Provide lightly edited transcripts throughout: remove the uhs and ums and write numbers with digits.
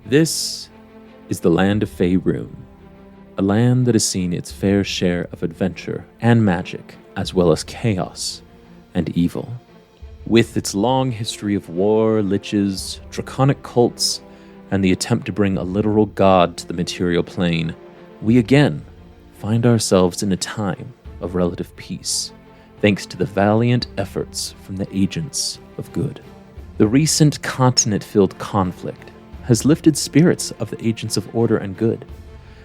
This is the land of Faerun, a land that has seen its fair share of adventure and magic, as well as chaos and evil. With its long history of war, liches, draconic cults, and the attempt to bring a literal god to the material plane, we again find ourselves in a time of relative peace, thanks to the valiant efforts from the agents of good. The recent continent-filled conflict has lifted spirits of the agents of order and good,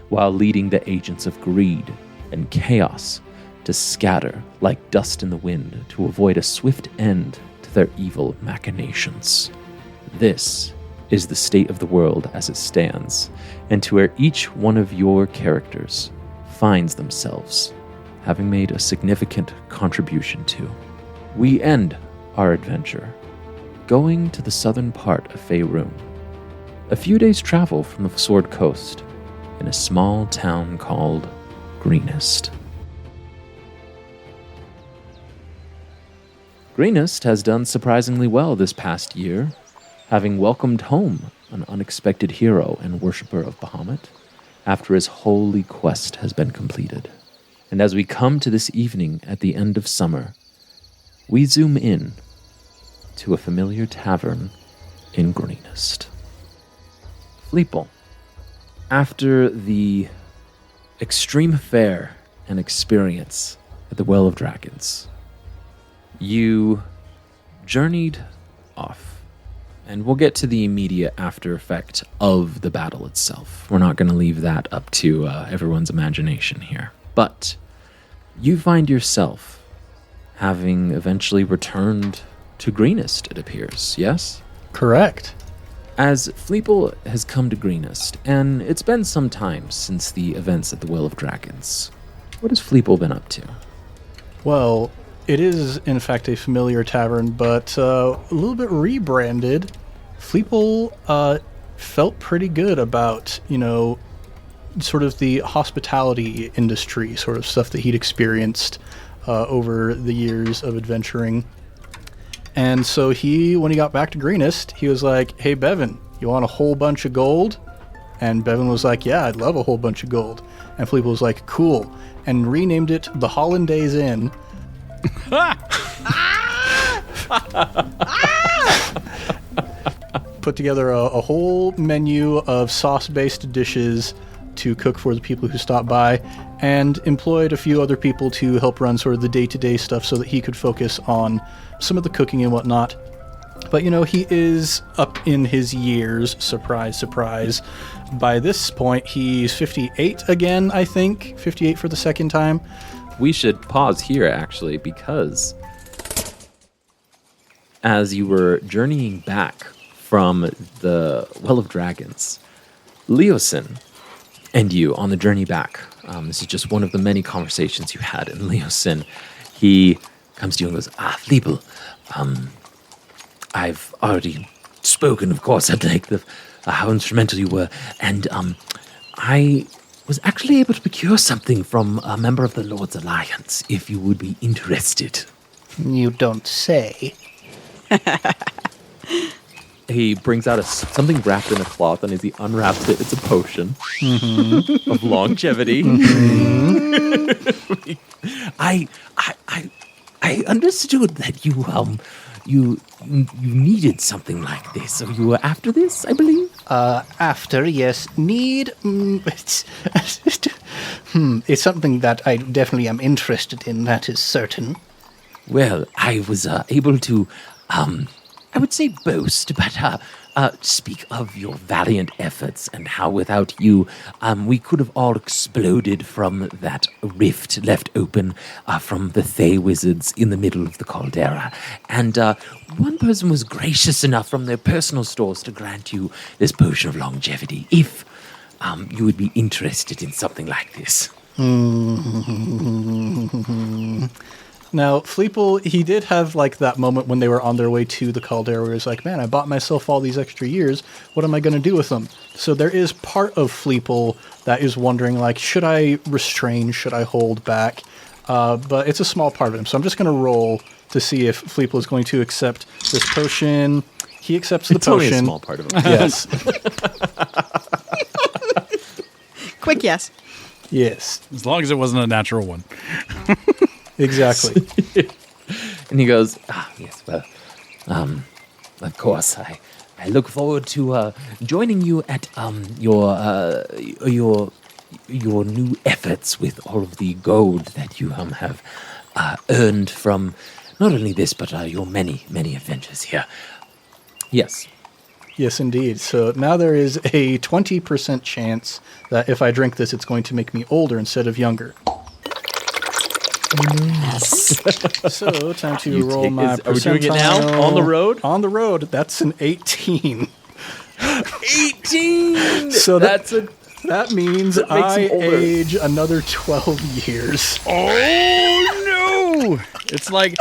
while leading the agents of greed and chaos to scatter like dust in the wind to avoid a swift end to their evil machinations. This is the state of the world as it stands, and to where each one of your characters finds themselves, having made a significant contribution to. We end our adventure going to the southern part of Faerun, a few days' travel from the Sword Coast, in a small town called Greenest. Greenest has done surprisingly well this past year, having welcomed home an unexpected hero and worshipper of Bahamut after his holy quest has been completed. And as we come to this evening at the end of summer, we zoom in to a familiar tavern in Greenest. Fleeple, after the extreme fare and experience at the Well of Dragons, you journeyed off. And we'll get to the immediate after effect of the battle itself. We're not going to leave that up to everyone's imagination here. But you find yourself having eventually returned to Greenest, it appears, yes? Correct. As Fleeple has come to Greenest, and it's been some time since the events at the Well of Dragons, what has Fleeple been up to? Well, it is, in fact, a familiar tavern, but a little bit rebranded. Fleeple felt pretty good about, sort of the hospitality industry, sort of stuff that he'd experienced over the years of adventuring. And so when he got back to Greenest, he was like, "Hey, Bevan, you want a whole bunch of gold?" And Bevan was like, "Yeah, I'd love a whole bunch of gold." And Fleeple was like, "Cool," and renamed it the Hollandaise Inn. Put together a whole menu of sauce-based dishes to cook for the people who stopped by, and employed a few other people to help run sort of the day-to-day stuff so that he could focus on some of the cooking and whatnot. But, he is up in his years. Surprise, surprise. By this point, he's 58 again, I think. 58 for the second time. We should pause here, actually, because as you were journeying back from the Well of Dragons, Leosin and you on the journey back, this is just one of the many conversations you had, and Leosin, he comes to you and goes, Fleeple, I've already spoken, of course, at length of how instrumental you were, and I was actually able to procure something from a member of the Lord's Alliance, if you would be interested. You don't say. He brings out something wrapped in a cloth, and as he unwraps it, it's a potion of longevity. I understood that you needed something like this. So you were after this, I believe? After, yes. Need... it's something that I definitely am interested in, that is certain. Well, I was able to, I would say boast, but speak of your valiant efforts and how without you, we could have all exploded from that rift left open from the Thay wizards in the middle of the caldera. And one person was gracious enough from their personal stores to grant you this potion of longevity, if you would be interested in something like this. Now, Fleeple, he did have, that moment when they were on their way to the caldera where he was like, man, I bought myself all these extra years. What am I going to do with them? So there is part of Fleeple that is wondering, should I restrain? Should I hold back? But it's a small part of him. So I'm just going to roll to see if Fleeple is going to accept this potion. He accepts the It's potion. only a small part of it. Yes. Quick yes. Yes. As long as it wasn't a natural one. Exactly. And he goes, yes, well, of course, I look forward to joining you at your new efforts with all of the gold that you have earned from not only this, but your many, many adventures here. Yes. Yes, indeed. So now there is a 20% chance that if I drink this, it's going to make me older instead of younger. So, time to roll my percentile. Are we doing it now? On the road? On the road. That's an 18. 18! So that means that makes I him older. age another 12 years. Oh no! It's like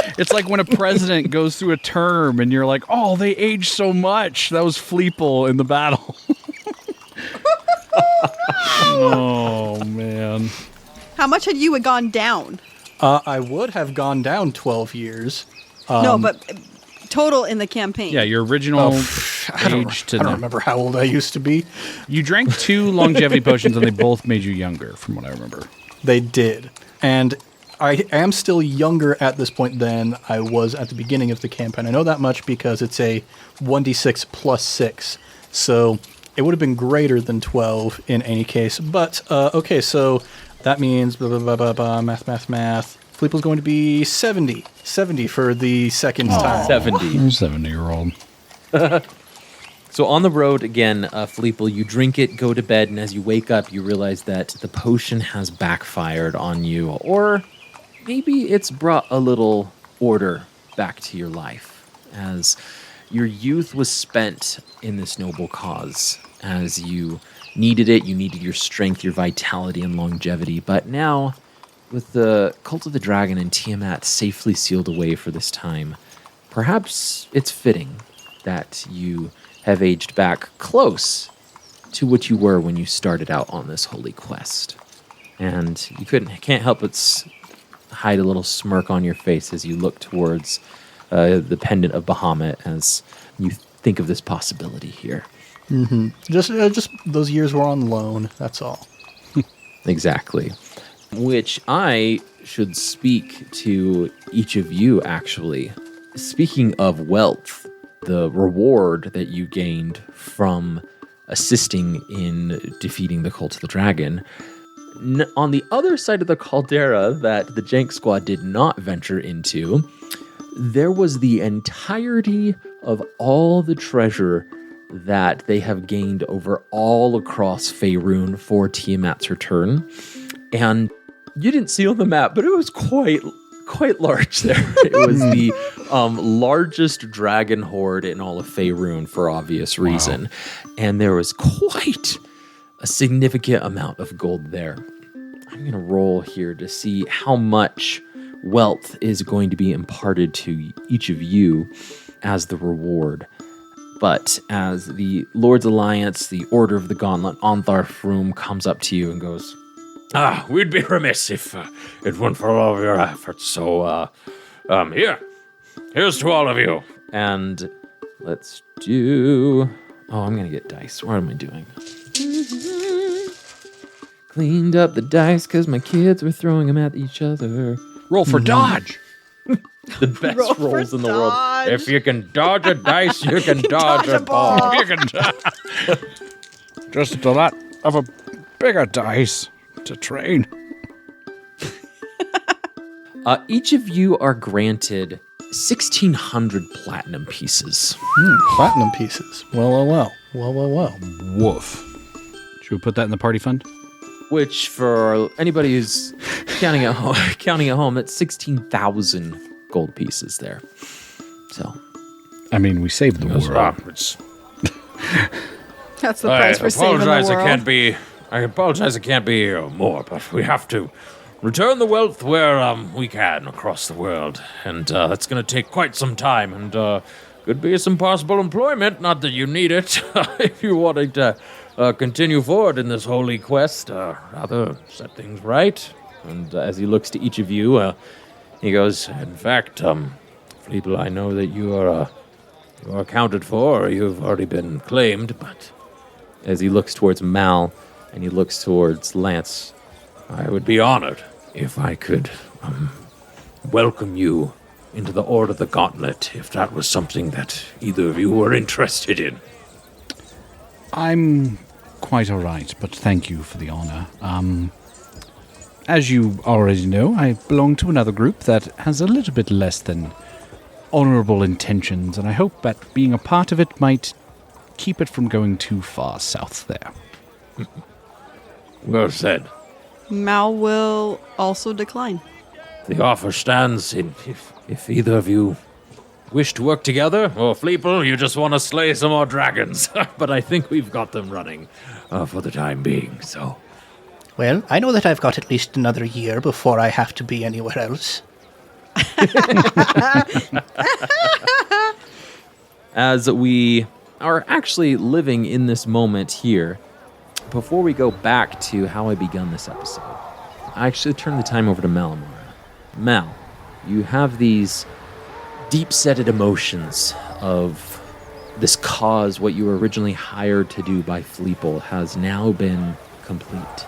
when a president goes through a term and you're like, oh, they aged so much. That was Fleeple in the battle. Oh man. How much had you gone down? I would have gone down 12 years. No, but total in the campaign. Yeah, your original I age to don't now. remember how old I used to be. You drank 2 longevity potions and they both made you younger, from what I remember. They did. And I am still younger at this point than I was at the beginning of the campaign. I know that much because it's a 1d6 plus 6. So it would have been greater than 12 in any case. But, okay, so that means blah, blah, blah, blah, blah, math. Fleeple's going to be 70. 70 for the second time. 70. 70-year-old. So on the road again, Fleeple, you drink it, go to bed, and as you wake up, you realize that the potion has backfired on you, or maybe it's brought a little order back to your life, as your youth was spent in this noble cause, as you needed it, you needed your strength, your vitality, and longevity, but now, with the Cult of the Dragon and Tiamat safely sealed away for this time, perhaps it's fitting that you have aged back close to what you were when you started out on this holy quest. And you can't help but hide a little smirk on your face as you look towards the pendant of Bahamut as you think of this possibility here. Mm-hmm. Just those years were on loan, that's all. Exactly. Which I should speak to each of you, actually. Speaking of wealth, the reward that you gained from assisting in defeating the Cult of the Dragon, on the other side of the caldera that the Jank Squad did not venture into, there was the entirety of all the treasure that they have gained over all across Faerun for Tiamat's return. And you didn't see on the map, but it was quite large there. It was the largest dragon horde in all of Faerun for obvious reason. Wow. And there was quite a significant amount of gold there. I'm going to roll here to see how much wealth is going to be imparted to each of you as the reward. But as the Lord's Alliance, the Order of the Gauntlet, Ontharfroom comes up to you and goes, we'd be remiss if it weren't for all of your efforts. So, here's to all of you. And let's do... Oh, I'm going to get dice. What am I doing? Cleaned up the dice because my kids were throwing them at each other. Roll for dodge. The best Roll for rolls in the world. dodge. If you can dodge a dice, you can dodge a ball. You can just a lot of a bigger dice to train. Each of you are granted 1,600 platinum pieces. Platinum pieces. Well. Woof. Should we put that in the party fund? Which, for anybody who's counting at home, that's 16,000 gold pieces there. So, I mean, we saved the world. That's the price for saving the world. I apologize, it can't be more, but we have to return the wealth where we can across the world, and that's going to take quite some time, and could be some possible employment. Not that you need it, if you wanted to continue forward in this holy quest, rather set things right. And as he looks to each of you, he goes, "In fact, Fleeple, I know that you are You are accounted for, or you've already been claimed, but As he looks towards Mal and he looks towards Lance, I would be honored if I could welcome you into the Order of the Gauntlet, if that was something that either of you were interested in. I'm quite all right, but thank you for the honor. As you already know, I belong to another group that has a little bit less than honorable intentions, and I hope that being a part of it might keep it from going too far south there. Well said. Mal will also decline. The offer stands if either of you wish to work together, or Fleeple, you just want to slay some more dragons. But I think we've got them running for the time being, so... Well, I know that I've got at least another year before I have to be anywhere else. as we are actually living in this moment here, before we go back to how I begun this episode, I actually turn the time over to Malamara. Mal, you have these deep-seated emotions of this cause, what you were originally hired to do by Fleeple, has now been complete.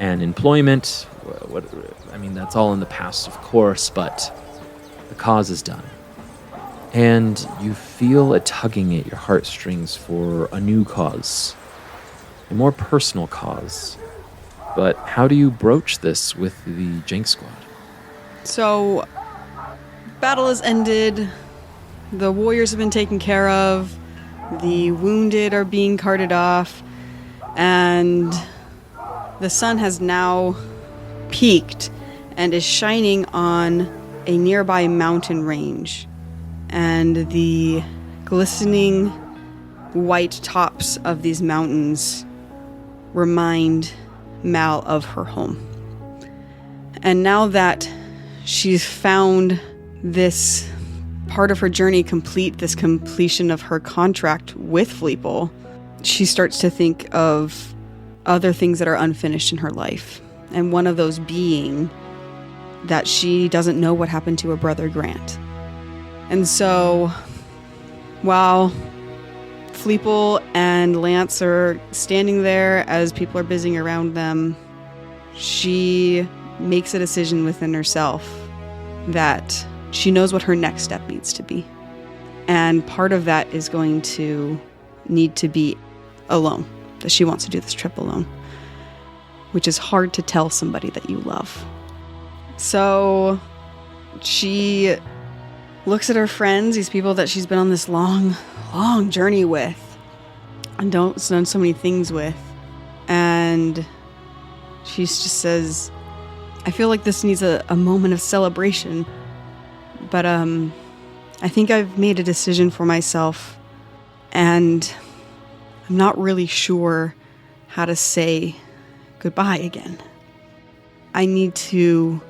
And employment, that's all in the past, of course, but the cause is done. And you feel a tugging at your heartstrings for a new cause, a more personal cause. But how do you broach this with the Jinx Squad? So, battle has ended. The warriors have been taken care of. The wounded are being carted off. And the sun has now peaked and is shining on a nearby mountain range. And the glistening white tops of these mountains remind Mal of her home. And now that she's found this part of her journey complete, this completion of her contract with Fleeple, she starts to think of other things that are unfinished in her life. And one of those being that she doesn't know what happened to her brother Grant. And so, while Fleeple and Lance are standing there as people are busying around them, she makes a decision within herself that she knows what her next step needs to be. And part of that is going to need to be alone, that she wants to do this trip alone, which is hard to tell somebody that you love. So she looks at her friends, these people that she's been on this long journey with and done so many things with, and she just says, I feel like this needs a moment of celebration, but I think I've made a decision for myself, and I'm not really sure how to say goodbye again. I need to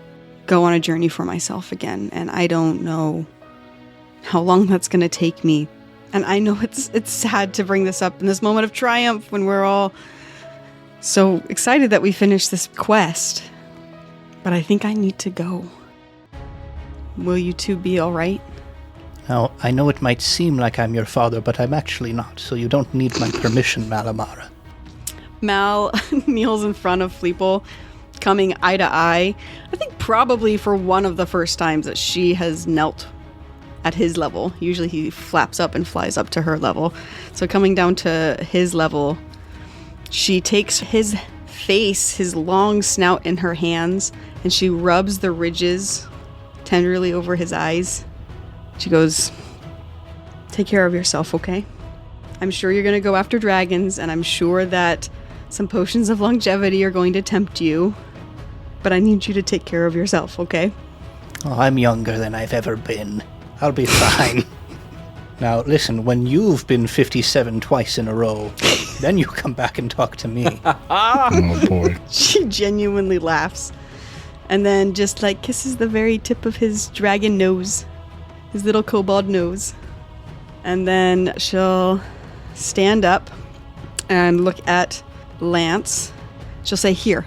go on a journey for myself again, and I don't know how long that's going to take me. And I know it's sad to bring this up in this moment of triumph when we're all so excited that we finished this quest. But I think I need to go. Will you two be all right? Now, I know it might seem like I'm your father, but I'm actually not, so you don't need my permission, Malamara. Mal kneels in front of Fleeple, coming eye to eye. I think probably for one of the first times that she has knelt at his level. Usually he flaps up and flies up to her level. So coming down to his level, she takes his face, his long snout in her hands, and she rubs the ridges tenderly over his eyes. She goes, take care of yourself, okay? I'm sure you're going to go after dragons, and I'm sure that some potions of longevity are going to tempt you, but I need you to take care of yourself, okay? Oh, I'm younger than I've ever been. I'll be fine. Now, listen, when you've been 57 twice in a row, then you come back and talk to me. Oh, boy. She genuinely laughs, and then just like kisses the very tip of his dragon nose, his little kobold nose. And then she'll stand up and look at Lance. She'll say, here.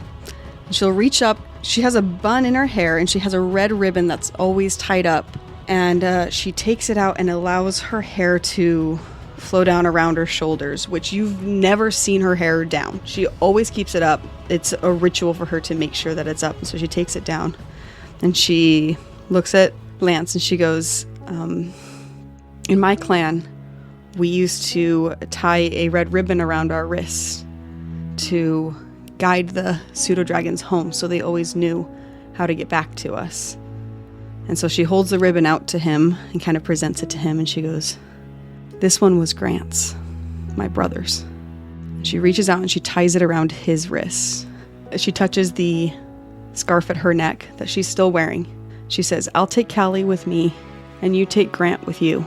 And she'll reach up. She has a bun in her hair, and she has a red ribbon that's always tied up. And she takes it out and allows her hair to flow down around her shoulders, which you've never seen her hair down. She always keeps it up. It's a ritual for her to make sure that it's up. So she takes it down and she looks at Lance and she goes, in my clan, we used to tie a red ribbon around our wrists to guide the pseudo-dragons home so they always knew how to get back to us. And so she holds the ribbon out to him and kind of presents it to him and she goes, this one was Grant's, my brother's. And she reaches out and she ties it around his wrists. She touches the scarf at her neck that she's still wearing. She says, I'll take Callie with me and you take Grant with you.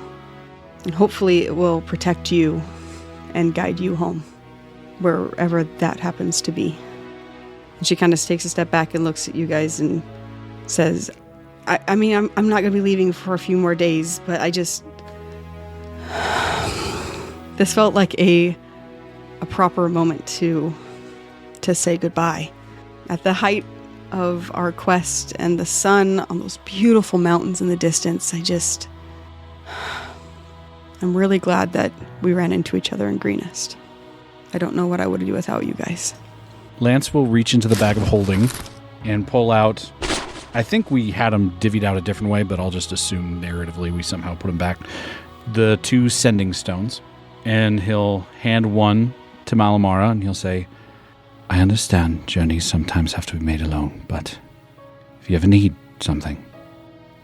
And hopefully it will protect you and guide you home, wherever that happens to be. And she kind of takes a step back and looks at you guys and says, I mean, I'm not going to be leaving for a few more days, but I just... This felt like a proper moment to say goodbye. At the height of our quest and the sun on those beautiful mountains in the distance, I'm really glad that we ran into each other in Greenest. I don't know what I would do without you guys. Lance will reach into the bag of holding and pull out... I think we had them divvied out a different way, but I'll just assume narratively we somehow put them back. The 2 sending stones. And he'll hand one to Malamara and he'll say, I understand journeys sometimes have to be made alone, but if you ever need something,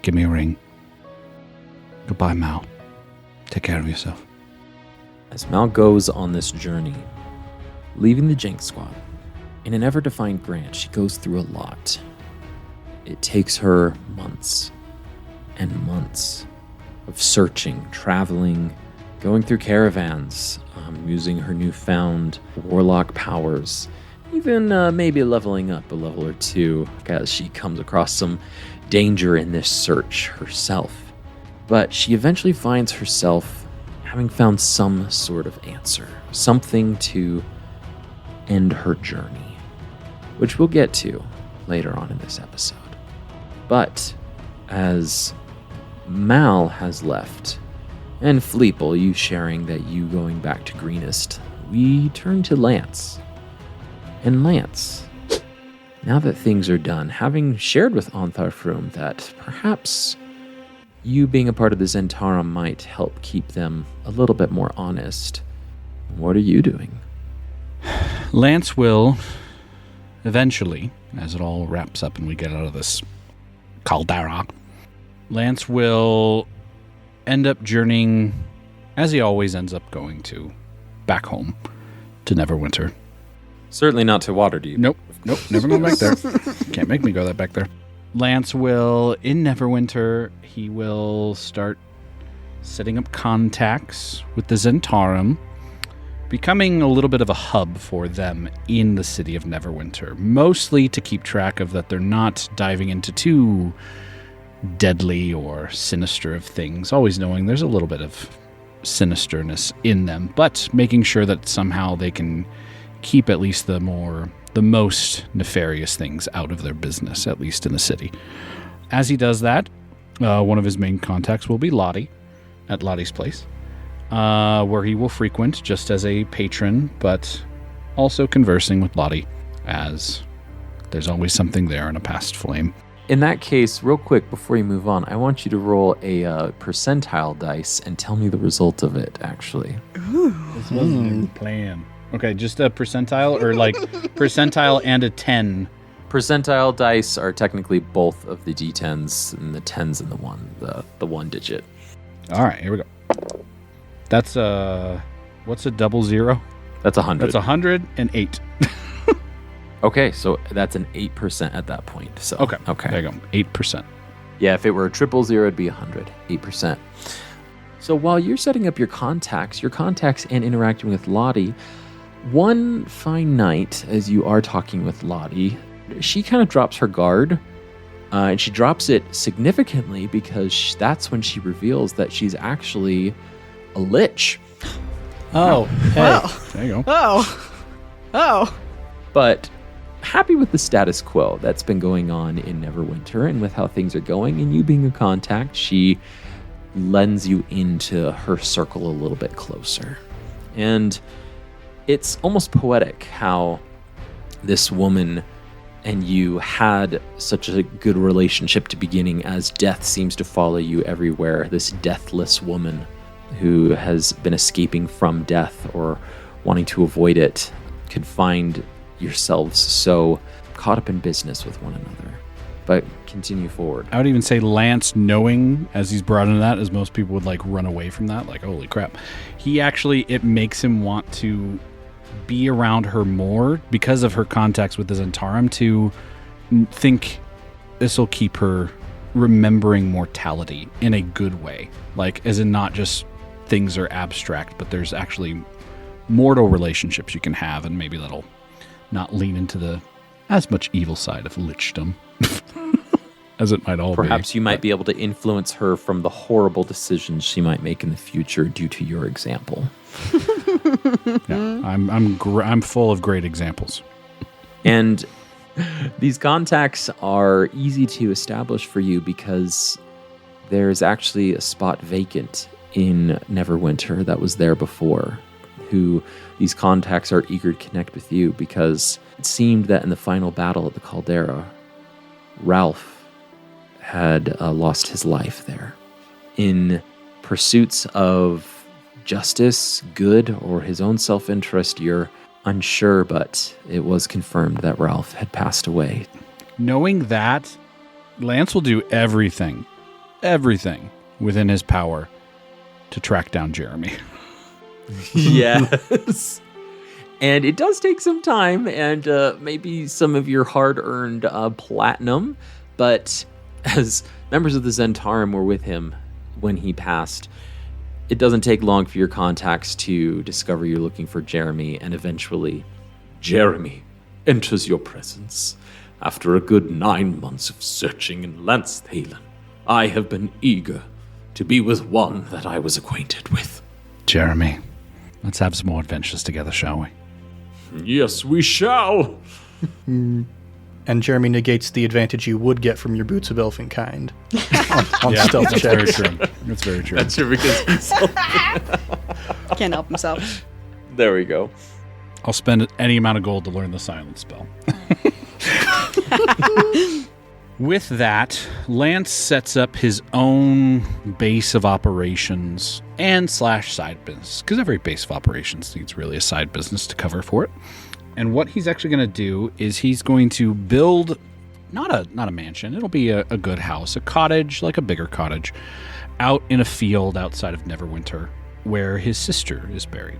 give me a ring. Goodbye, Mal. Take care of yourself. As Mal goes on this journey, leaving the Jinx Squad, in an ever to find Grant, she goes through a lot. It takes her months and months of searching, traveling, going through caravans, using her newfound warlock powers, even maybe leveling up a level or 2 as she comes across some danger in this search herself. But she eventually finds herself having found some sort of answer, something to end her journey, which we'll get to later on in this episode. But as Mal has left, and Fleeple, you sharing that you going back to Greenest, we turn to Lance. And Lance, now that things are done, having shared with Ontharfroom that perhaps you being a part of the Zentara might help keep them a little bit more honest, what are you doing? Lance will eventually, as it all wraps up and we get out of this caldera, Lance will end up journeying, as he always ends up going to, back home to Neverwinter. Certainly not to Waterdeep. Nope, never going back there. Can't make me go that back there. Lance will, in Neverwinter, he will start setting up contacts with the Zentarum, becoming a little bit of a hub for them in the city of Neverwinter, mostly to keep track of that they're not diving into too deadly or sinister of things, always knowing there's a little bit of sinisterness in them, but making sure that somehow they can keep at least the most nefarious things out of their business, at least in the city. As he does that, one of his main contacts will be Lottie, at Lottie's place, where he will frequent just as a patron, but also conversing with Lottie, as there's always something there in a past flame. In that case, real quick, before you move on, I want you to roll a percentile dice and tell me the result of it, actually. This wasn't a plan. Okay, just a percentile, or like percentile and a 10? Percentile dice are technically both of the d10s, and the 10s and the 1 digit. All right, here we go. That's what's a double zero? That's 100. That's 108. Okay, so that's an 8% at that point. So Okay, there you go, 8%. Yeah, if it were a 000, it'd be 100, 8%. So while you're setting up your contacts and interacting with Lottie, one fine night, as you are talking with Lottie, she kind of drops her guard, and she drops it significantly because that's when she reveals that she's actually a lich. Oh, hey. Wow. There you go. Oh. But happy with the status quo that's been going on in Neverwinter and with how things are going. And you being a contact, she lends you into her circle a little bit closer. And it's almost poetic how this woman and you had such a good relationship to beginning, as death seems to follow you everywhere. This deathless woman who has been escaping from death or wanting to avoid it could find yourselves so caught up in business with one another. But continue forward. I would even say Lance, knowing as he's brought into that, as most people would like run away from that, like, holy crap. It makes him want to be around her more because of her contacts with the Zentarum, to think this will keep her remembering mortality in a good way. Like, as in not just things are abstract, but there's actually mortal relationships you can have, and maybe that'll not lean into the as much evil side of lichdom as it might all be. Perhaps you might be able to influence her from the horrible decisions she might make in the future due to your example. Yeah, I'm full of great examples. And these contacts are easy to establish for you because there's actually a spot vacant in Neverwinter that was there before, who these contacts are eager to connect with you because it seemed that in the final battle at the Caldera, Ralph had lost his life there. In pursuits of justice, good, or his own self-interest, you're unsure, but it was confirmed that Ralph had passed away. Knowing that, Lance will do everything within his power to track down Jeremy. Yes. And it does take some time and maybe some of your hard-earned platinum, but as members of the Zentarum were with him when he passed, it doesn't take long for your contacts to discover you're looking for Jeremy, and eventually, Jeremy enters your presence. After a good 9 months of searching in Landsthalen, I have been eager to be with one that I was acquainted with. Jeremy, let's have some more adventures together, shall we? Yes, we shall. And Jeremy negates the advantage you would get from your Boots of Elfin kind on stealth That's very checks. true. That's very true. That's true because he's Can't help himself. There we go. I'll spend any amount of gold to learn the silence spell. With that, Lance sets up his own base of operations and / side business, because every base of operations needs really a side business to cover for it. And what he's actually going to do is he's going to build not a mansion. It'll be a good house, a cottage, like a bigger cottage, out in a field outside of Neverwinter, where his sister is buried.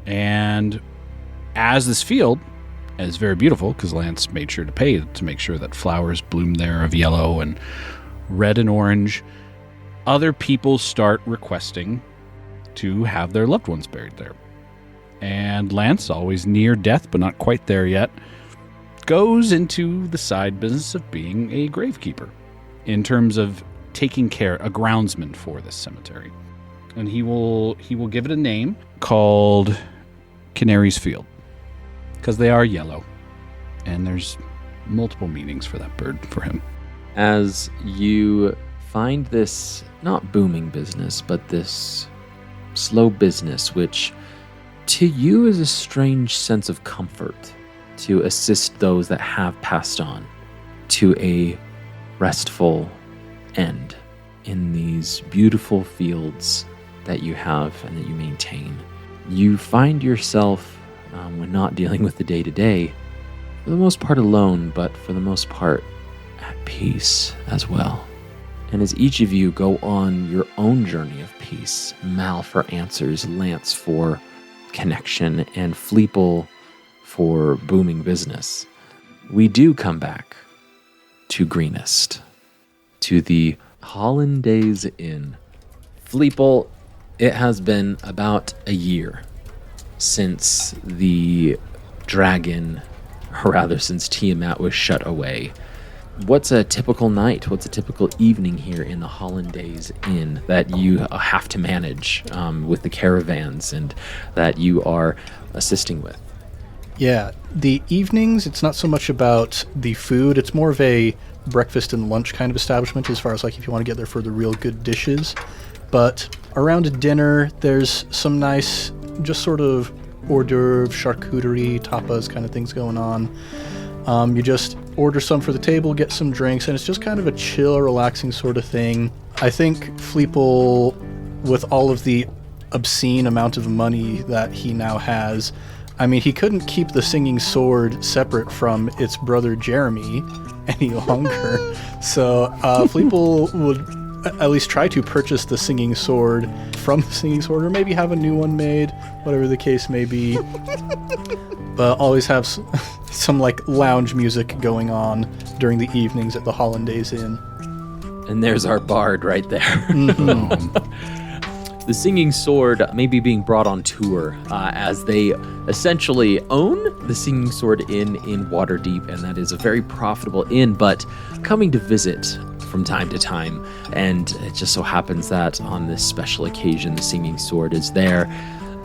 And as this field is very beautiful, because Lance made sure to pay to make sure that flowers bloom there of yellow and red and orange, other people start requesting to have their loved ones buried there. And Lance, always near death but not quite there yet, goes into the side business of being a gravekeeper in terms of taking care, a groundsman for this cemetery. And he will give it a name called Canary's Field, because they are yellow, and there's multiple meanings for that bird for him. As you find this not booming business, but this slow business, which to you is a strange sense of comfort to assist those that have passed on to a restful end in these beautiful fields that you have and that you maintain. You find yourself, when not dealing with the day-to-day, for the most part alone, but for the most part at peace as well. And as each of you go on your own journey of peace, Mal for answers, Lance for connection, and Fleeple for booming business, we do come back to Greenest, to the Hollandaise Inn. Fleeple, it has been about a year since the dragon, or rather since Tiamat was shut away. What's a typical night? What's a typical evening here in the Hollandaise Inn that you have to manage with the caravans and that you are assisting with? Yeah, the evenings, it's not so much about the food. It's more of a breakfast and lunch kind of establishment as far as like if you want to get there for the real good dishes. But around dinner, there's some nice, just sort of hors d'oeuvre, charcuterie, tapas kind of things going on. You just order some for the table, get some drinks, and it's just kind of a chill, relaxing sort of thing. I think Fleeple, with all of the obscene amount of money that he now has, I mean, he couldn't keep the Singing Sword separate from its brother Jeremy any longer. So Fleeple would at least try to purchase the Singing Sword from the Singing Sword, or maybe have a new one made, whatever the case may be. But always have some like lounge music going on during the evenings at the Hollandaise Inn. And there's our bard right there. The Singing Sword may be being brought on tour as they essentially own the Singing Sword Inn in Waterdeep, and that is a very profitable inn, but coming to visit from time to time. And it just so happens that on this special occasion, the Singing Sword is there,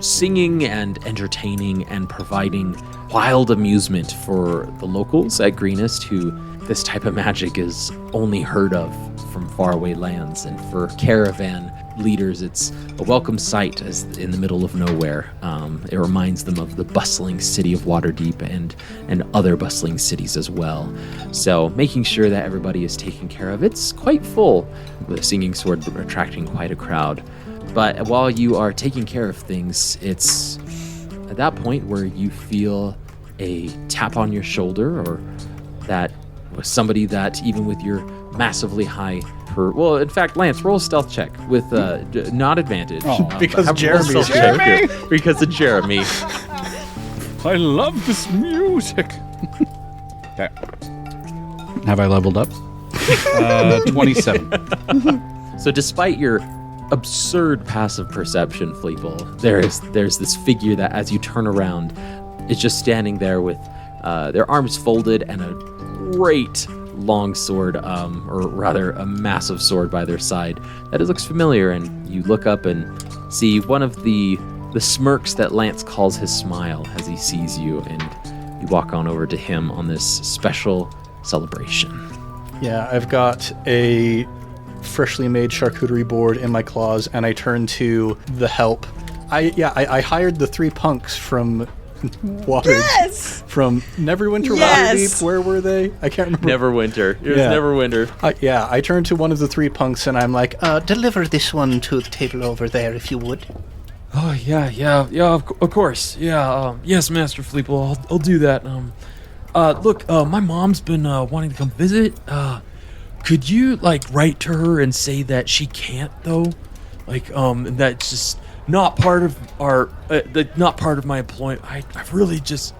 singing and entertaining and providing wild amusement for the locals at Greenest, who this type of magic is only heard of from faraway lands. And for caravan leaders, it's a welcome sight as in the middle of nowhere. It reminds them of the bustling city of Waterdeep and other bustling cities as well. So making sure that everybody is taken care of. It's quite full, with the Singing Sword attracting quite a crowd. But while you are taking care of things, it's at that point where you feel a tap on your shoulder, or that was somebody that even with your massively high well, in fact, Lance, roll a stealth check with not advantage. Because Jeremy's here. Because of Jeremy. I love this music. Okay. Have I leveled up? 27. So despite your absurd passive perception, Fleeple, there's this figure that as you turn around is just standing there with their arms folded and a great long sword, or rather a massive sword by their side. That looks familiar, and you look up and see one of the smirks that Lance calls his smile as he sees you, and you walk on over to him on this special celebration. Yeah, I've got a freshly made charcuterie board in my claws, and I turn to the help. I hired the 3 punks from from Neverwinter, Waterdeep. Where were they? I can't remember. Neverwinter. It was Neverwinter. I turned to one of the 3 punks and I'm like, Deliver this one to the table over there, if you would. Oh, yeah, of course. Yeah, yes, Master Fleeple, I'll do that. Look, my mom's been wanting to come visit. Could you, write to her and say that she can't, though? And that's just not part of not part of my employment. I really just,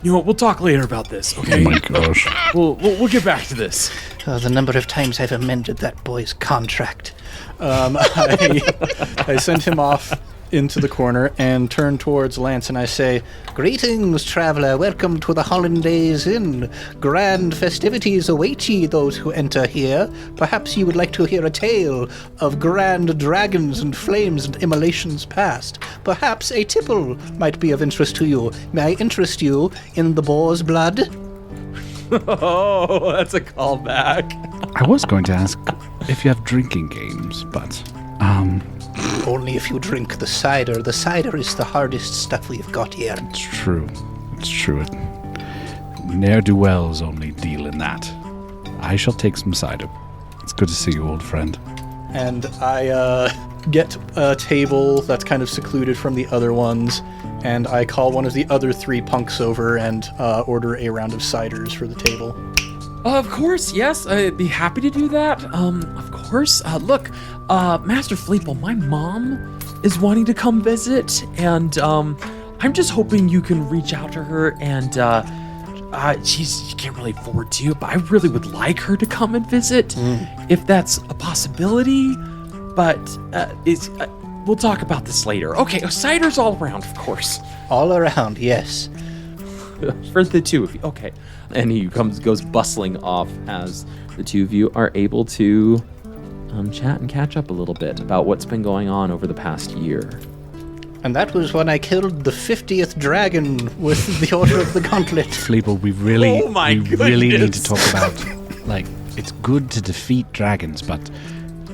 we'll talk later about this, okay? Oh my gosh. We'll get back to this. The number of times I've amended that boy's contract. I sent him off into the corner and turn towards Lance and I say, Greetings, traveller. Welcome to the Hollandaise Inn. Grand festivities await ye, those who enter here. Perhaps you would like to hear a tale of grand dragons and flames and immolations past. Perhaps a tipple might be of interest to you. May I interest you in the boar's blood? Oh, that's a callback. I was going to ask if you have drinking games, but Only if you drink the cider. The cider is the hardest stuff we've got here. It's true. Ne'er-do-wells only deal in that. I shall take some cider. It's good to see you, old friend. And I get a table that's kind of secluded from the other ones, and I call one of the other 3 punks over and order a round of ciders for the table. Of course, yes, I'd be happy to do that. Of course. Look, Master Fleeple, my mom is wanting to come visit, and I'm just hoping you can reach out to her, and she can't really afford to, but I really would like her to come and visit, if that's a possibility. But we'll talk about this later. Okay, cider's all around, of course. All around, yes. For the 2 of you, okay. And he goes bustling off as the 2 of you are able to chat and catch up a little bit about what's been going on over the past year. And that was when I killed the 50th dragon with the Order of the Gauntlet. Fleeple, we really, Oh my really need to goodness. talk about, like, it's good to defeat dragons, but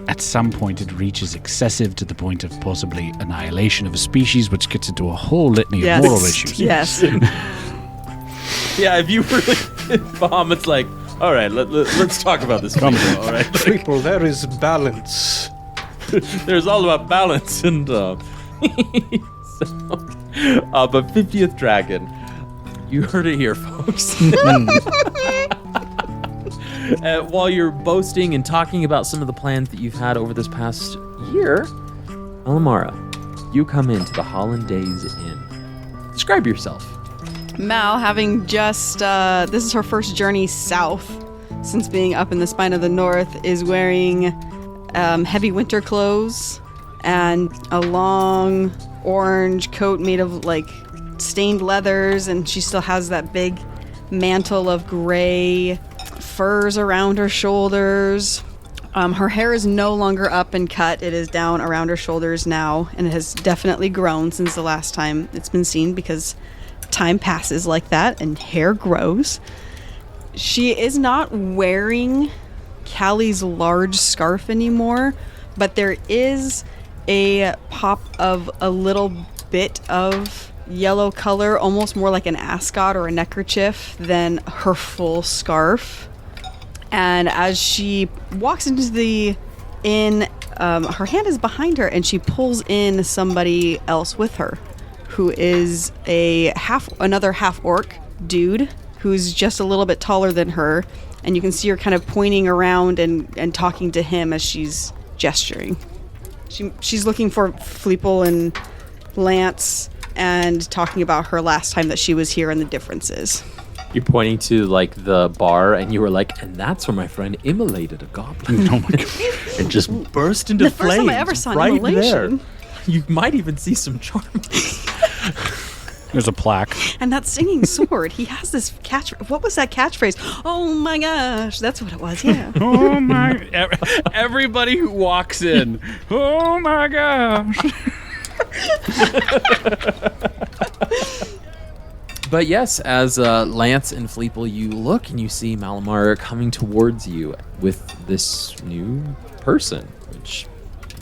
at some point it reaches excessive to the point of possibly annihilation of a species, which gets into a whole litany of moral issues. Yes. Yeah, if you really bomb, it's like, all right, let's talk about this. Come on, all right. People, there is balance. There's all about balance and but 50th dragon, you heard it here, folks. While you're boasting and talking about some of the plans that you've had over this past year, Alamara, you come into the Hollandaise Inn. Describe yourself. Mal, having just, this is her first journey south since being up in the spine of the north, is wearing heavy winter clothes and a long orange coat made of like stained leathers, and she still has that big mantle of gray furs around her shoulders. Her hair is no longer up and cut. It is down around her shoulders now, and it has definitely grown since the last time it's been seen, because time passes like that and hair grows. She is not wearing Callie's large scarf anymore, but there is a pop of a little bit of yellow color, almost more like an ascot or a neckerchief than her full scarf. And as she walks into the inn, her hand is behind her, and she pulls in somebody else with her, who is another half orc dude who's just a little bit taller than her, and you can see her kind of pointing around and talking to him as she's gesturing. She's looking for Fleeple and Lance and talking about her last time that she was here and the differences. You're pointing to like the bar, and you were like, and that's where my friend immolated a goblin. Oh my god. It just burst into The flames. first time I ever saw an right immolation. there. You might even see some charms. There's a plaque. And that singing sword, he has this what was that catchphrase? Oh my gosh, that's what it was, yeah. Oh my. Everybody who walks in. Oh my gosh. But yes, as Lance and Fleeple, you look and you see Malamar coming towards you with this new person, which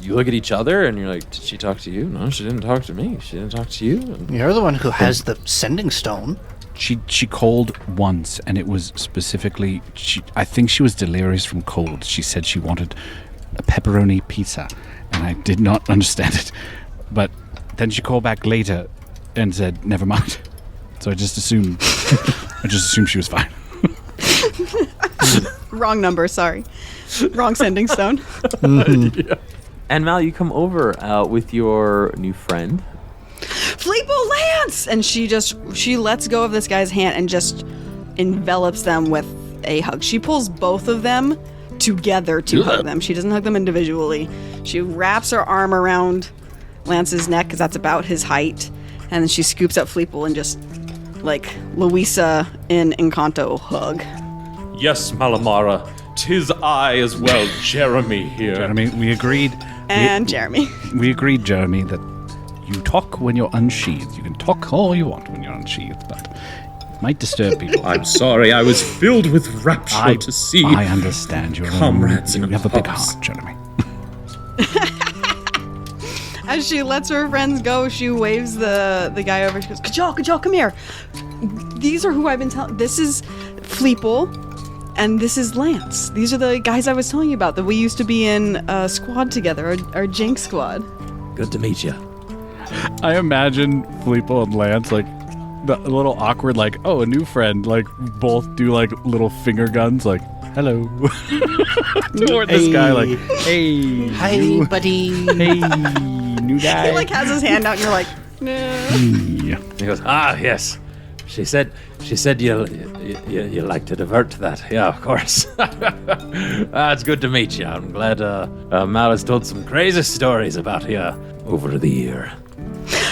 you look at each other and you're like, did she talk to you? No, she didn't talk to me. She didn't talk to you. And You're the one who has the sending stone. She called once, and it was specifically, I think she was delirious from cold. She said she wanted a pepperoni pizza, and I did not understand it. But then she called back later and said, never mind. So I just assumed she was fine. Wrong number, sorry. Wrong sending stone. Yeah. And Mal, you come over with your new friend. Fleeple Lance! And she lets go of this guy's hand and just envelops them with a hug. She pulls both of them together to hug them. She doesn't hug them individually. She wraps her arm around Lance's neck, because that's about his height, and then she scoops up Fleeple and just, like Louisa in Encanto, hug. Yes, Malamara, 'tis I as well, Jeremy here. Jeremy, we agreed. And Jeremy. We agreed, Jeremy, that you talk when you're unsheathed. You can talk all you want when you're unsheathed, but it might disturb people. I'm sorry, I was filled with rapture to see. I understand. You're comrades you in have a big arms. heart, Jeremy. As she lets her friends go, she waves the guy over. She goes, Kajal, come here. These are who I've been telling. This is Fleeple, and this is Lance. These are the guys I was telling you about that we used to be in a squad together, our Jinx squad. Good to meet you. I imagine Fleeple and Lance, like, the little awkward, like, oh, a new friend, like, both do, like, little finger guns, like, hello. Toward this guy, like, hey. Hi, buddy. Hey, new guy. He like has his hand out, and you're like, no. Yeah. He goes, yes. She said you like to divert to that. Yeah, of course. It's good to meet you. I'm glad Mal has told some crazy stories about you over the year.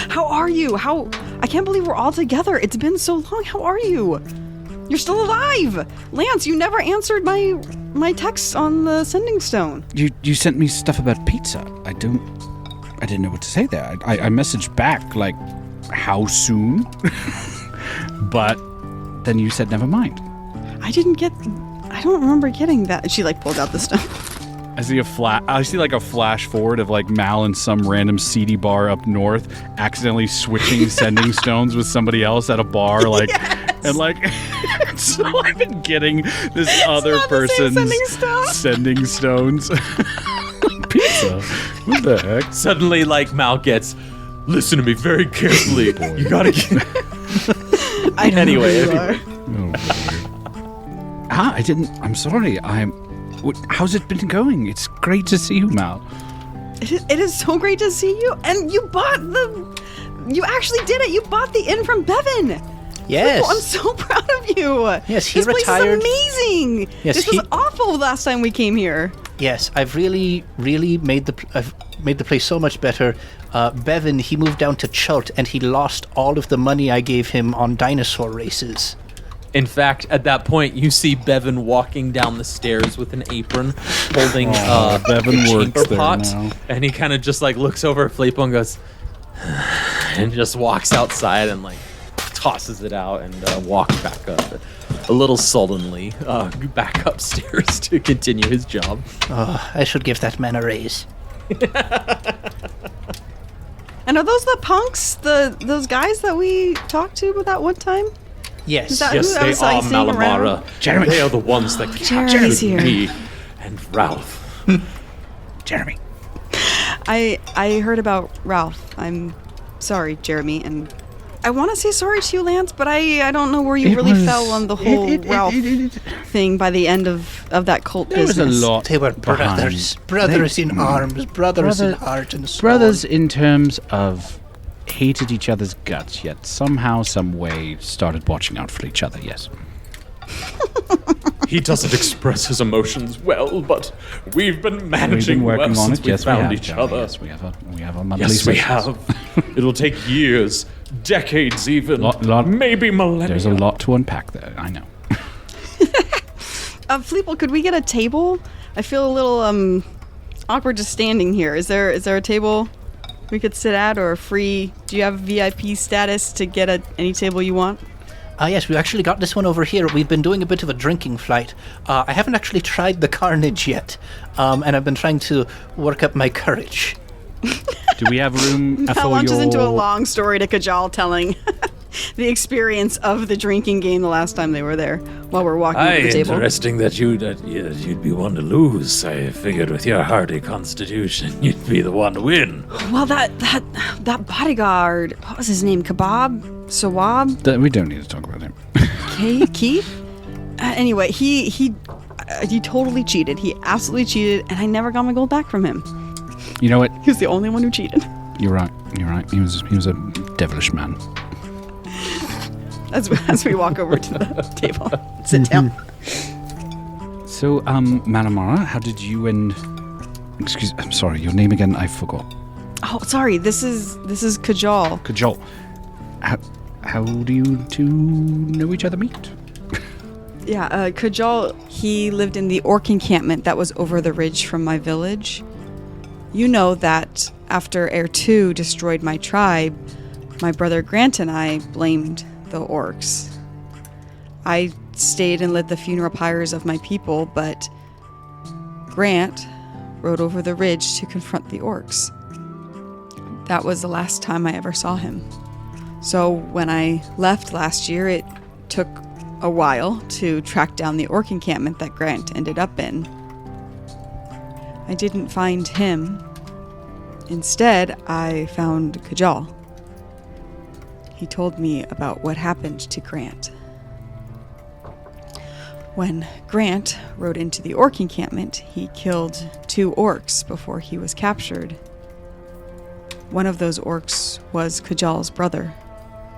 How are you? I can't believe we're all together. It's been so long. How are you? You're still alive. Lance, you never answered my text on the sending stone. You sent me stuff about pizza. I don't I didn't know what to say there. I messaged back, like, how soon? But then you said, never mind. I don't remember getting that. She like pulled out the stuff. I see like a flash forward of like Mal in some random seedy bar up north, accidentally switching sending stones with somebody else at a bar, like, and like, so I've been getting this other person's sending stones. Pizza. What the heck? Suddenly, like, Mal gets, listen to me very carefully. You gotta get... Anyway. I'm sorry. How's it been going? It's great to see you, Mal. It is so great to see you. And you actually did it. You bought the inn from Bevan. Yes. Fleeple, I'm so proud of you. Yes, he this retired. This place is amazing. Yes, this was awful last time we came here. Yes, I've really made the place so much better. Bevan, he moved down to Chult and he lost all of the money I gave him on dinosaur races. In fact, at that point, you see Bevan walking down the stairs with an apron, holding Bevan a works chamber there pot, now. and he kind of just like looks over at Fleeple and goes, and just walks outside and like tosses it out and walks back up, a little sullenly, back upstairs to continue his job. Oh, I should give that man a raise. And are those the punks, those guys that we talked to that one time? Yes. Is that Yes, who I they was, are seeing Malamara. around? Jeremy. They are the ones that Jeremy's captured here. me and Ralph. Jeremy. I heard about Ralph. I'm sorry, Jeremy, and I want to say sorry to you, Lance, but I don't know where you really fell on the whole Ralph thing by the end of that cult There business. was a lot. They were brothers. Brothers in arms. Brothers in heart and soul. Brothers in terms of hated each other's guts, yet somehow, some way started watching out for each other, yes. He doesn't express his emotions well, but we've been managing working well on since it. we Yes, found we have, each Jeremy. other. Yes, we have a monthly Yes, we sessions. have. It'll take years, decades even, Lot- maybe millennia. There's a lot to unpack there, I know. Fleeple, could we get a table? I feel a little awkward just standing here. Is there a table we could sit at, or free? Do you have VIP status to get at any table you want? Yes, we actually got this one over here. We've been doing a bit of a drinking flight. I haven't actually tried the carnage yet, and I've been trying to work up my courage. Do we have room That for launches your... into a long story to Kajal telling the experience of the drinking game the last time they were there while we're walking to the table. Interesting that you'd be one to lose. I figured with your hardy constitution, you'd be the one to win. Well, that bodyguard, what was his name? Kebab? Sawab? We don't need to talk about him. Keith? Anyway, he totally cheated. He absolutely cheated, and I never got my gold back from him. You know what? He was the only one who cheated. You're right. He was a devilish man. As we walk over to the table, sit down. So, Malamara, how did you and... I'm sorry, your name again, I forgot. Oh, sorry. This is Kajal. Kajal. How do you two know each other meet? Yeah, Kajal, he lived in the orc encampment that was over the ridge from my village. You know that after Air 2 destroyed my tribe, my brother Grant and I blamed the orcs. I stayed and lit the funeral pyres of my people, but Grant rode over the ridge to confront the orcs. That was the last time I ever saw him. So when I left last year, it took a while to track down the orc encampment that Grant ended up in. I didn't find him. Instead, I found Kajal. He told me about what happened to Grant. When Grant rode into the orc encampment, he killed 2 orcs before he was captured. One of those orcs was Kajal's brother,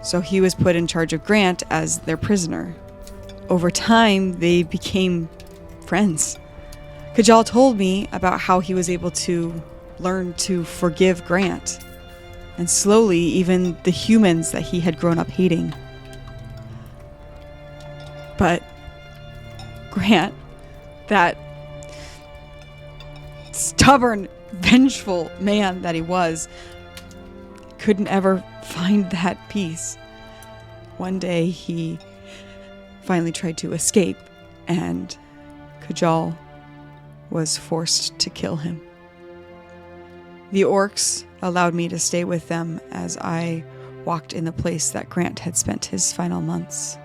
so he was put in charge of Grant as their prisoner. Over time, they became friends. Kajal told me about how he was able to learn to forgive Grant, and slowly even the humans that he had grown up hating. But Grant, that stubborn, vengeful man that he was, couldn't ever find that peace. One day he finally tried to escape, and Kajal was forced to kill him. The orcs allowed me to stay with them as I walked in the place that Grant had spent his final months.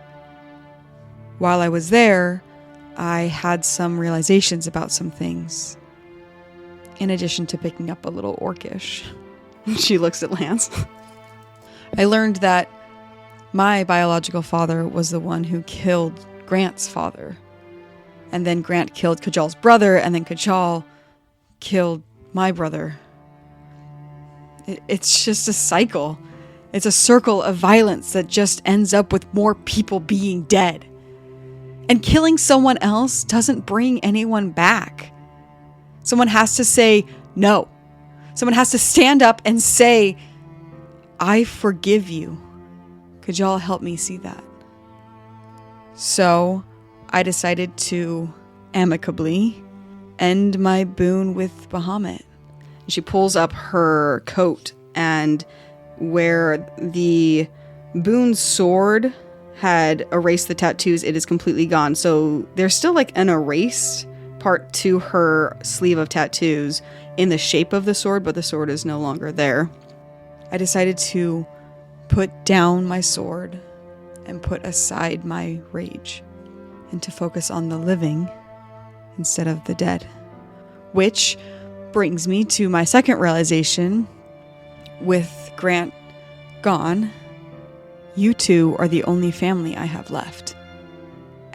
While I was there, I had some realizations about some things, in addition to picking up a little orcish. She looks at Lance. I learned that my biological father was the one who killed Grant's father. And then Grant killed Kajal's brother, and then Kajal killed my brother. It's just a cycle. It's a circle of violence that just ends up with more people being dead. And killing someone else doesn't bring anyone back. Someone has to say no. Someone has to stand up and say, I forgive you. Kajal helped me see that. So I decided to amicably end my boon with Bahamut. She pulls up her coat, and where the boon's sword had erased the tattoos, it is completely gone. So there's still like an erased part to her sleeve of tattoos in the shape of the sword, but the sword is no longer there. I decided to put down my sword and put aside my rage, and to focus on the living instead of the dead. Which brings me to my second realization. With Grant gone, you two are the only family I have left.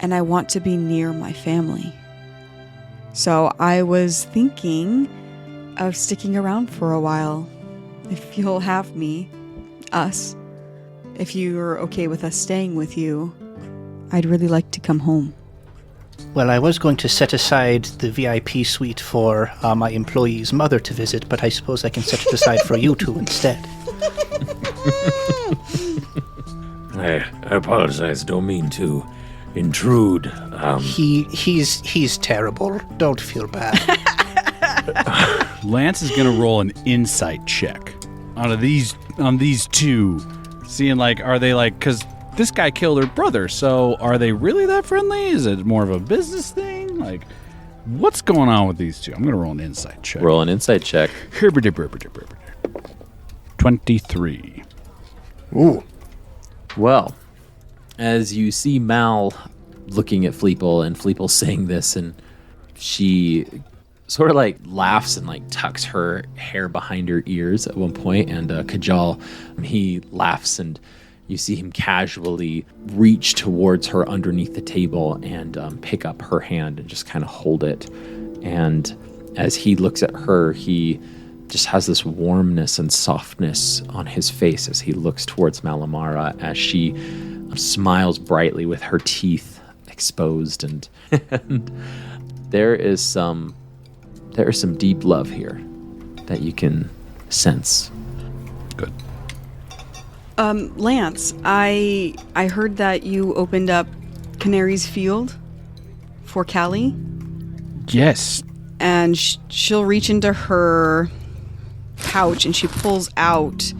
And I want to be near my family. So I was thinking of sticking around for a while. If you'll have me, us, if you're okay with us staying with you, I'd really like to come home. Well, I was going to set aside the VIP suite for my employee's mother to visit, but I suppose I can set it aside for you two instead. I apologize. Don't mean to intrude. He's terrible. Don't feel bad. Lance is gonna roll an insight check on these two, seeing like, are they like, because this guy killed her brother, so are they really that friendly? Is it more of a business thing? Like, what's going on with these two? I'm gonna roll an insight check. Roll an insight check. 23. Ooh. Well, as you see Mal looking at Fleeple, and Fleeple saying this, and she sort of like laughs and like tucks her hair behind her ears at one point, and Kajal, he laughs, and you see him casually reach towards her underneath the table and pick up her hand and just kind of hold it. And as he looks at her, he just has this warmness and softness on his face as he looks towards Malamara, as she smiles brightly with her teeth exposed, and there is some deep love here that you can sense. Good. Lance, I heard that you opened up Canary's Field for Callie. Yes. And she'll reach into her pouch and she pulls out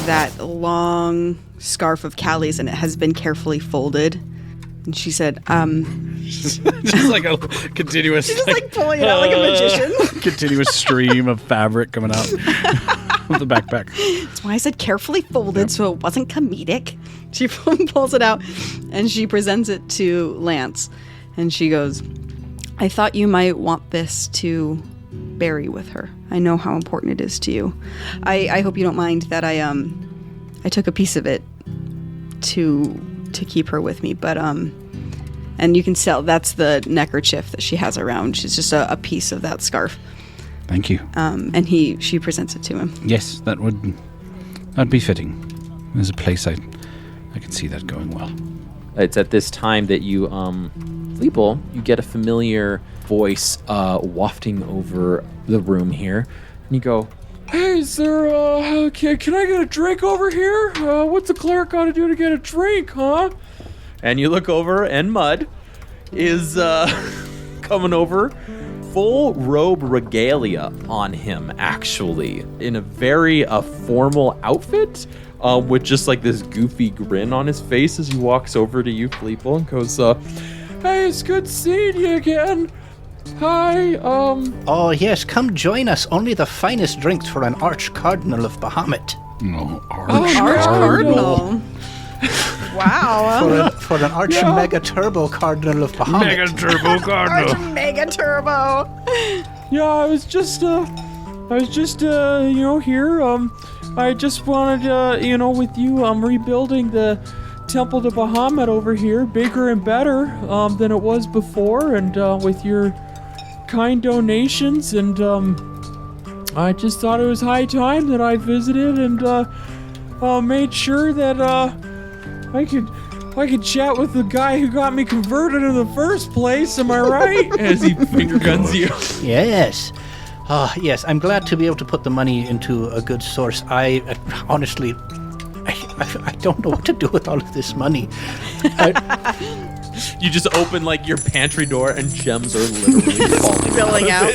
that long scarf of Callie's, and it has been carefully folded. And she said, Just like a continuous... She's just like pulling it out like a magician. Continuous stream of fabric coming out of the backpack. That's why I said carefully folded, so it wasn't comedic. She pulls it out and she presents it to Lance. And she goes, I thought you might want this to bury with her. I know how important it is to you. I hope you don't mind that I took a piece of it to keep her with me, but and you can tell that's the neckerchief that she has around. She's just a piece of that scarf. Thank you. And she presents it to him. Yes, that'd be fitting. There's a place I can see that going well. It's at this time that you, Fleeple, you get a familiar voice wafting over the room here, and you go, Hey, is there, can I get a drink over here? What's a cleric got to do to get a drink, huh? and you look over, and Mud is coming over full robe regalia on him, actually, in a very formal outfit, with just like this goofy grin on his face as he walks over to you, Fleeple, and goes, "Hey, it's good seeing you again. Hi, Oh, yes, come join us. Only the finest drinks for an Arch-Cardinal of Bahamut. No, Arch-Cardinal. Wow. For an Arch-Mega Turbo Cardinal of Bahamut. Mega Turbo Cardinal. Arch-Mega Turbo. yeah, I was just, here. I just wanted, with you, rebuilding the Temple to Bahamut over here, bigger and better, than it was before, and, with your kind donations, and, I just thought it was high time that I visited and, made sure that, I could chat with the guy who got me converted in the first place, am I right? As he finger guns you. Yes. Yes, I'm glad to be able to put the money into a good source. I honestly, I don't know what to do with all of this money. You just open, like, your pantry door and gems are literally falling Spilling out.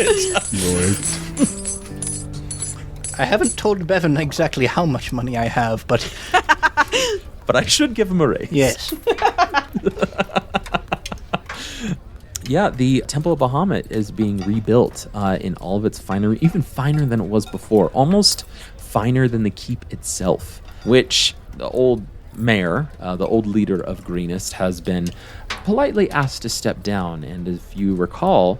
I haven't told Bevan exactly how much money I have, but But I should give him a raise. yes. Yeah, the Temple of Bahamut is being rebuilt in all of its finery, even finer than it was before, almost finer than the keep itself, which the old mayor, the old leader of Greenest, has been politely asked to step down. And if you recall,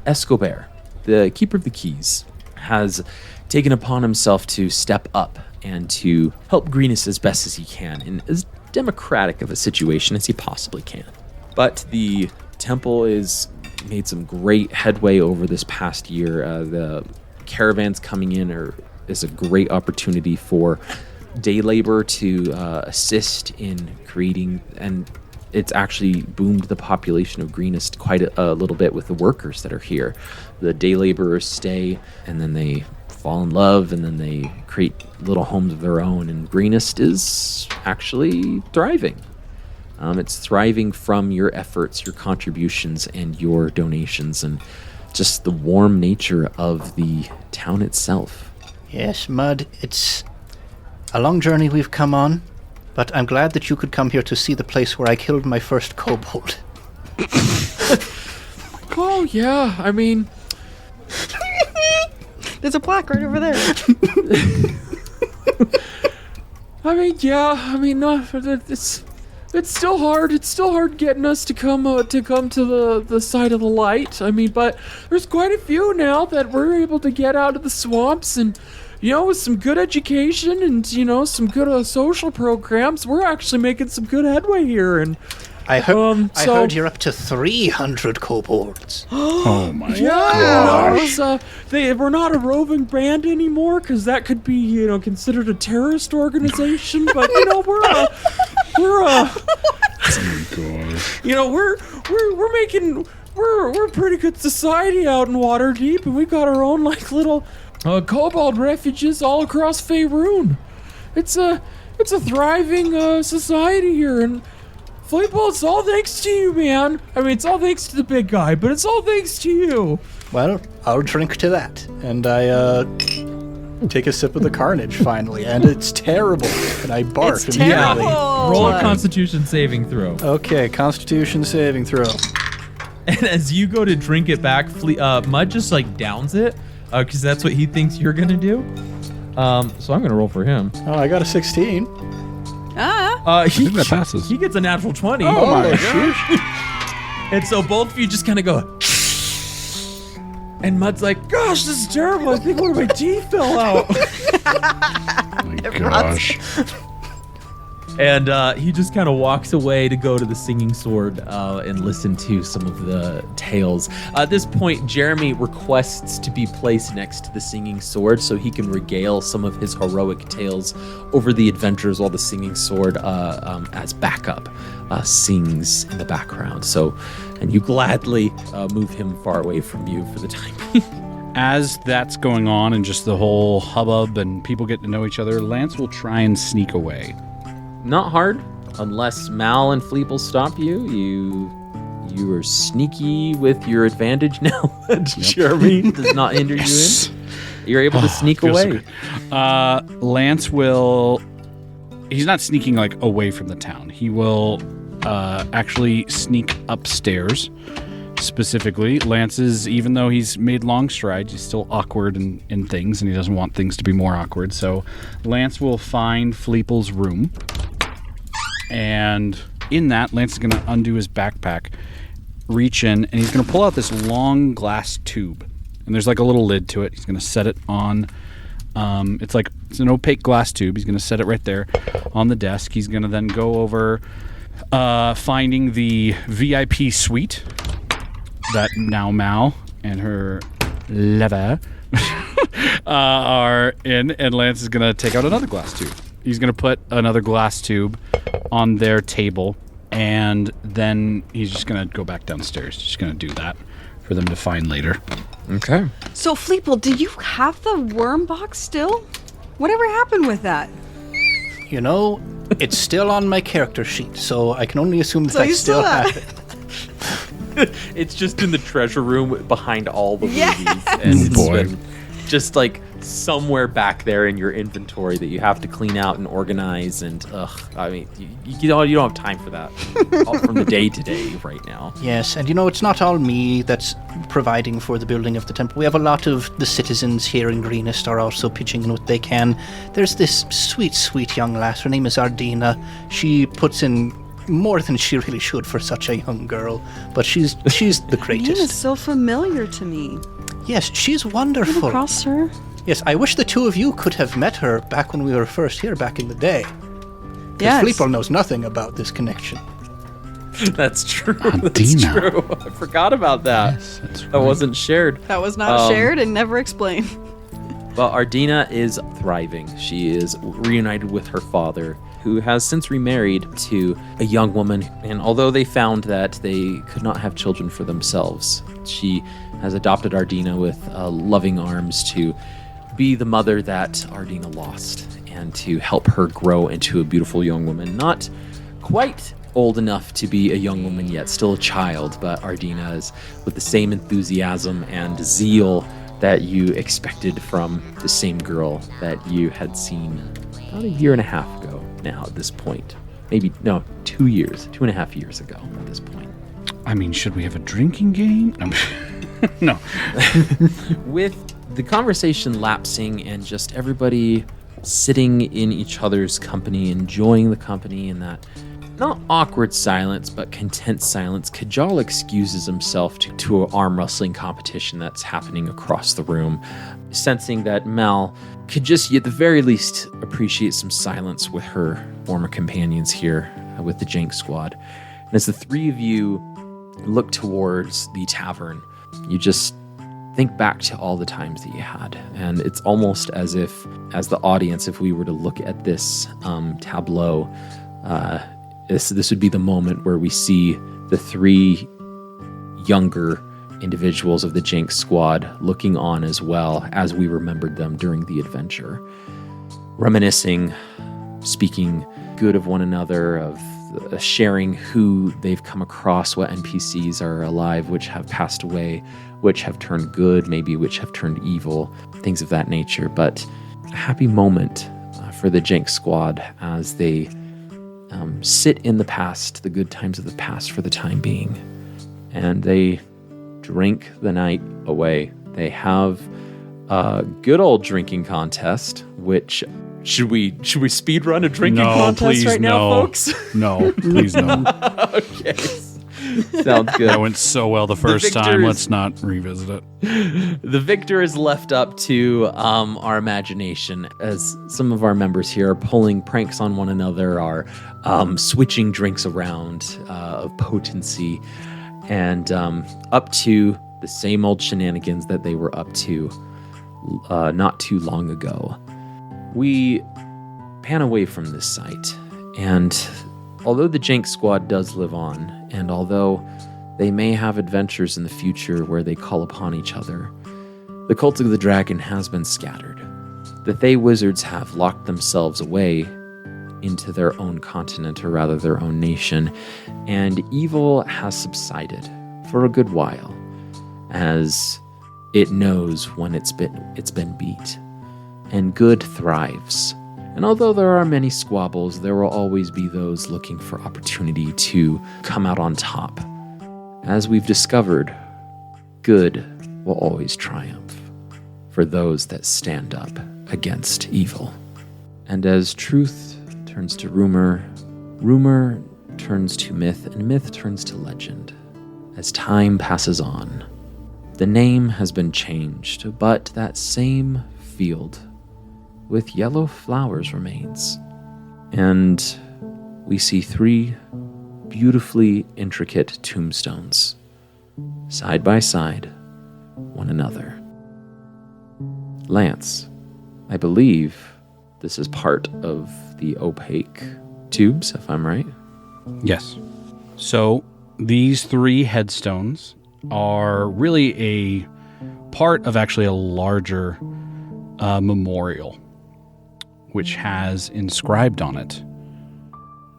Escobar, the keeper of the keys, has taken upon himself to step up and to help Greenest as best as he can in as democratic of a situation as he possibly can. But the temple is made some great headway over this past year. The caravans coming in is a great opportunity for day labor to assist in creating, and it's actually boomed the population of Greenest quite a little bit with the workers that are here. The day laborers stay, and then they fall in love, and then they create little homes of their own, and Greenest is actually thriving. It's thriving from your efforts, your contributions, and your donations, and just the warm nature of the town itself. Yes, Mud, it's a long journey we've come on, but I'm glad that you could come here to see the place where I killed my first kobold. Oh, yeah, I mean... There's a plaque right over there. It's still hard. It's still hard getting us to come to the side of the light. I mean, but there's quite a few now that we're able to get out of the swamps, and with some good education and some good social programs, we're actually making some good headway here. And I heard you're up to 300 kobolds. Oh my gosh! We're not a roving band anymore, because that could be considered a terrorist organization. But we're we're pretty good society out in Waterdeep, and we got our own little kobold refuges all across Faerun. It's a thriving society here, and Fleeple, it's all thanks to you, man. I mean, it's all thanks to the big guy, but it's all thanks to you. Well, I'll drink to that. And I take a sip of the carnage finally, and it's terrible. And I bark It's immediately. terrible. Roll a Constitution saving throw. Okay, Constitution saving throw. And as you go to drink it back, Mud just downs it, because that's what he thinks you're gonna do. So I'm gonna roll for him. Oh, I got a 16. I think that passes. He gets a natural 20. Oh my gosh. And so both of you just kind of go. And Mud's like, "Gosh, this is terrible. I think one of my teeth fell out." Oh my gosh. And he just kind of walks away to go to the Singing Sword and listen to some of the tales. At this point, Jeremy requests to be placed next to the Singing Sword so he can regale some of his heroic tales over the adventures, while the Singing Sword, as backup, sings in the background. So, and you gladly move him far away from you for the time being. As that's going on and just the whole hubbub and people get to know each other, Lance will try and sneak away. Not hard, unless Mal and Fleeple stop you. you are sneaky with your advantage now that Jeremy does not hinder you in. You're able to sneak feels so away. good. Lance will... He's not sneaking, like, away from the town. He will actually sneak upstairs. Specifically, Lance is, even though he's made long strides, he's still awkward in things, and he doesn't want things to be more awkward. So Lance will find Fleeple's room. And in that, Lance is going to undo his backpack, reach in, and he's going to pull out this long glass tube. And there's like a little lid to it. He's going to set it on. It's an opaque glass tube. He's going to set it right there on the desk. He's going to then go over finding the VIP suite that now Mal and her lover are in. And Lance is going to take out another glass tube. He's going to put another glass tube on their table. And then he's just going to go back downstairs. Just going to do that for them to find later. Okay. So, Fleeple, do you have the worm box still? Whatever happened with that? You know, it's still on my character sheet, so I can only assume that So I you still still have have it. It's just in the treasure room behind all the Yes! movies. And it's Boy. been just like somewhere back there in your inventory that you have to clean out and organize. And, I mean, you don't have time for that from the day to day right now. Yes, and you know, it's not all me that's providing for the building of the temple. We have a lot of the citizens here in Greenest are also pitching in what they can. There's this sweet, sweet young lass. Her name is Ardina. She puts in more than she really should for such a young girl, but she's the Name greatest. is so familiar to me. Yes, she's Come wonderful. across her? Yes, I wish the two of you could have met her back when we were first here back in the day. Because Yes. Fleeple knows nothing about this connection. That's true. That's Adina. true. I forgot about that. Yes, that's That right. wasn't shared. That was not shared and never explained. But Ardina is thriving. She is reunited with her father, who has since remarried to a young woman. And although they found that they could not have children for themselves, she has adopted Ardina with loving arms to be the mother that Ardina lost and to help her grow into a beautiful young woman. Not quite old enough to be a young woman yet, still a child, but Ardina is with the same enthusiasm and zeal that you expected from the same girl that you had seen about a year and a half ago now at this point. Maybe, no, 2 years, 2.5 years ago at this point. I mean, should we have a drinking game? No. With the conversation lapsing and just everybody sitting in each other's company, enjoying the company in that not awkward silence, but content silence, Kajal excuses himself to an arm wrestling competition that's happening across the room, sensing that Mal could just, at the very least, appreciate some silence with her former companions here with the Jank Squad. And as the three of you look towards the tavern, you just think back to all the times that you had. And it's almost as if, as the audience, if we were to look at this tableau, this would be the moment where we see the three younger individuals of the Jank Squad looking on as well as we remembered them during the adventure. Reminiscing, speaking good of one another, of sharing who they've come across, what NPCs are alive, which have passed away, which have turned good, maybe which have turned evil, things of that nature. But a happy moment for the Jank Squad as they sit in the past, the good times of the past for the time being. And they drink the night away. They have a good old drinking contest, which should we speed run a drinking contest please, right now, folks? No, please no. Okay. Sounds good. That went so well the first victor time. is- Let's not revisit it. The victor is left up to our imagination, as some of our members here are pulling pranks on one another, are switching drinks around of potency, and up to the same old shenanigans that they were up to not too long ago. We pan away from this site, and although the Jank Squad does live on, and although they may have adventures in the future where they call upon each other, the cult of the dragon has been scattered. The Thay wizards have locked themselves away into their own continent, or rather their own nation, and evil has subsided for a good while, as it knows when it's been beat, and good thrives. And although there are many squabbles, there will always be those looking for opportunity to come out on top. As we've discovered, good will always triumph for those that stand up against evil. And as truth turns to rumor, rumor turns to myth, and myth turns to legend. As time passes on, the name has been changed, but that same field with yellow flowers remains. And we see 3 beautifully intricate tombstones, side by side, one another. Lance, I believe this is part of the opaque tubes, if I'm right. Yes. So these 3 headstones are really a part of actually a larger memorial, which has inscribed on it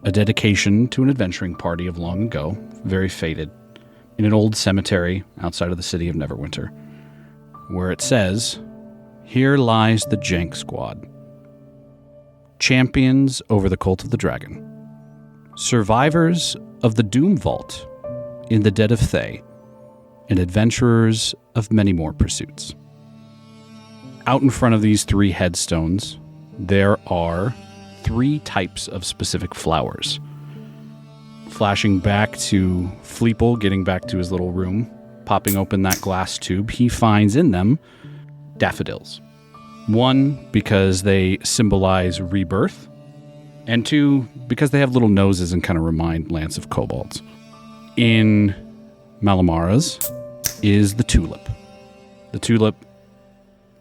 a dedication to an adventuring party of long ago, very faded, in an old cemetery outside of the city of Neverwinter, where it says, "Here lies the Jank Squad, champions over the Cult of the Dragon, survivors of the Doom Vault in the dead of Thay, and adventurers of many more pursuits." Out in front of these 3 headstones, there are 3 types of specific flowers. Flashing back to Fleeple, getting back to his little room, popping open that glass tube, he finds in them daffodils. 1, because they symbolize rebirth, and 2, because they have little noses and kind of remind Lance of kobolds. In Malamara's is the tulip. The tulip,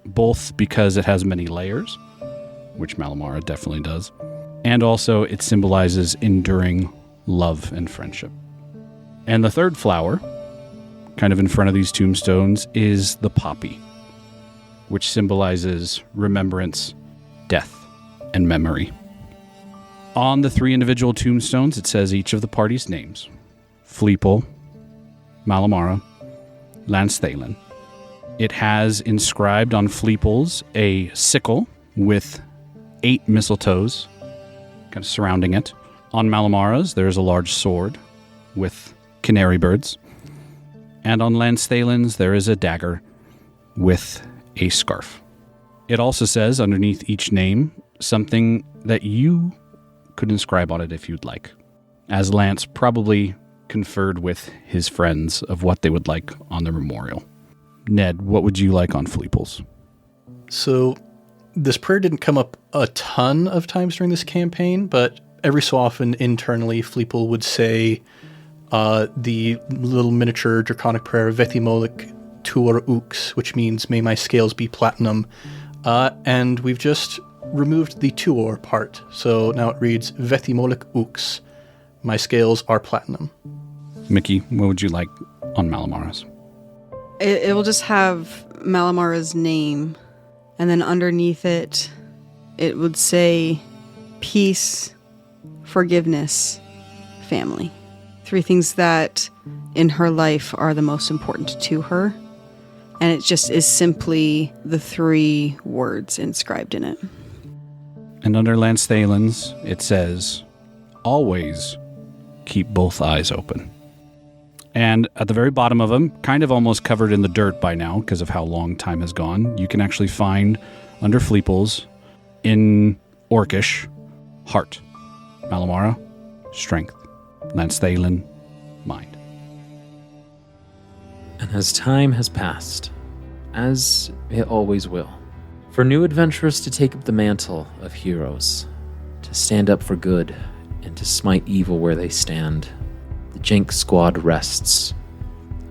both because it has many layers, which Malamara definitely does, and also it symbolizes enduring love and friendship. And the 3rd flower, kind of in front of these tombstones, is the poppy, which symbolizes remembrance, death, and memory. On the 3 individual tombstones, it says each of the party's names: Fleeple, Malamara, Lance Thalen. It has inscribed on Fleeple's a sickle with 8 mistletoes kind of surrounding it. On Malamara's, there's a large sword with canary birds. And on Lance Thalen's, there is a dagger with a scarf. It also says underneath each name something that you could inscribe on it if you'd like, as Lance probably conferred with his friends of what they would like on the memorial. Ned, what would you like on Fleeple's? So this prayer didn't come up a ton of times during this campaign, but every so often internally Fleeple would say the little miniature draconic prayer, Vethimolik Tuor Ux, which means may my scales be platinum. And we've just removed the Tuor part. So now it reads Vethimolik Ux, my scales are platinum. Mickey, what would you like on Malamara's? It will just have Malamara's name, and then underneath it, it would say peace, forgiveness, family. 3 things that in her life are the most important to her. And it just is simply the 3 words inscribed in it. And under Lance Thalen's, it says, always keep both eyes open. And at the very bottom of them, kind of almost covered in the dirt by now because of how long time has gone, you can actually find under Fleeple's, in Orcish, heart. Malamara, strength. Lance Thalen, mind. And as time has passed, as it always will, for new adventurers to take up the mantle of heroes, to stand up for good, and to smite evil where they stand, the Jank Squad rests,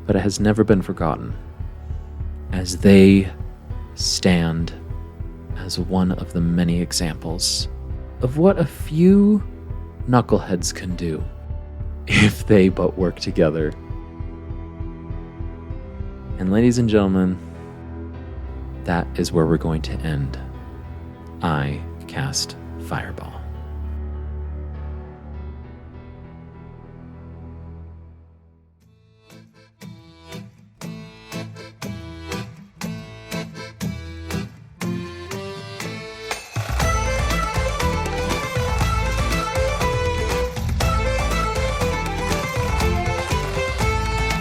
but it has never been forgotten, as they stand as one of the many examples of what a few knuckleheads can do if they but work together. And ladies and gentlemen, that is where we're going to end. I cast Fireball.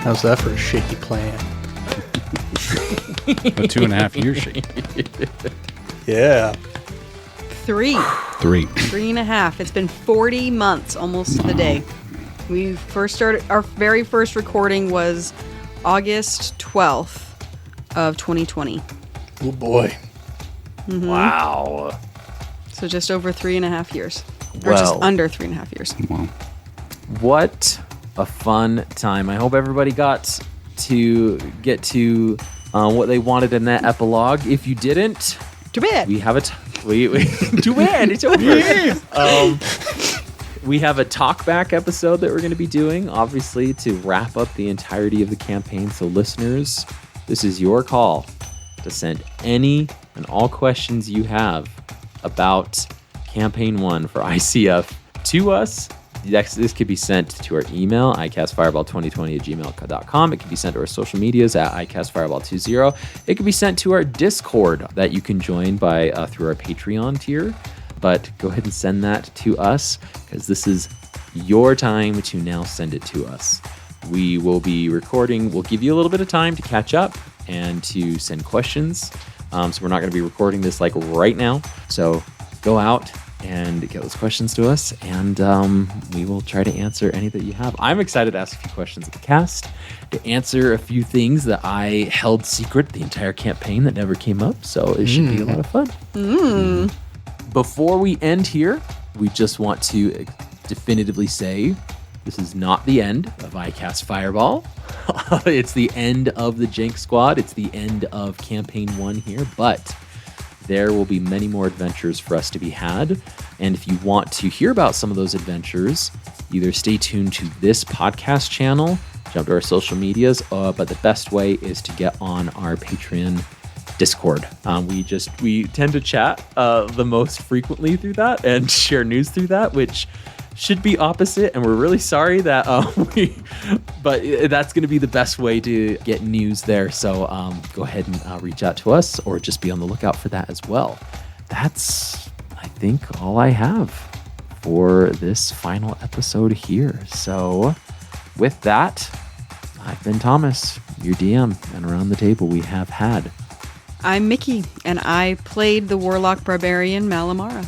How's that for a shaky plan? A 2.5 year shape. Yeah. 3. 3. 3.5. It's been 40 months, almost to the day. We first started, our very first recording was August 12th of 2020. Oh boy. Wow. So just over 3.5 years. Or Well. just under 3.5 years. Wow. What a fun time. I hope everybody got to get to what they wanted in that epilogue. If you didn't, Too bad. we have too bad, it's over. We have a talkback episode that we're going to be doing, obviously, to wrap up the entirety of the campaign. So listeners, this is your call to send any and all questions you have about Campaign 1 for ICF to us. This could be sent to our email, icastfireball2020@gmail.com. It can be sent to our social medias at icastfireball20. It can be sent to our Discord that you can join by through our Patreon tier. But go ahead and send that to us, because this is your time to now send it to us. We will be recording. We'll give you a little bit of time to catch up and to send questions. So we're not going to be recording this like right now. So go out and get those questions to us, and we will try to answer any that you have. I'm excited to ask a few questions of the cast, to answer a few things that I held secret the entire campaign that never came up. So it should be a lot of fun. Before we end here, we just want to definitively say this is not the end of iCast Fireball. It's the end of the Jank Squad. It's the end of Campaign 1 here, but there will be many more adventures for us to be had. And if you want to hear about some of those adventures, either stay tuned to this podcast channel, jump to our social medias, but the best way is to get on our Patreon Discord. We tend to chat the most frequently through that and share news through that, which should be opposite, and we're really sorry that but that's going to be the best way to get news there. So go ahead and reach out to us, or just be on the lookout for that as well. That's, I think, all I have for this final episode here. So with that, I've been Thomas, your DM, and around the table we have had. I'm Mickey, and I played the Warlock Barbarian Malamara.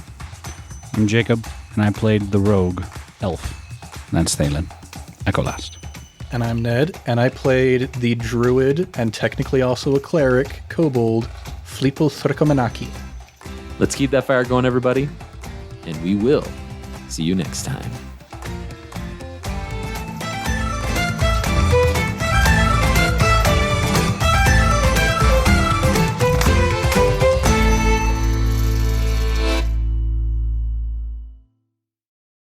I'm Jacob, and I played the rogue elf. That's Thalen. Echo last. And I'm Ned, and I played the druid, and technically also a cleric, kobold, Fleeple Thrikomanaki. Let's keep that fire going, everybody, and we will see you next time.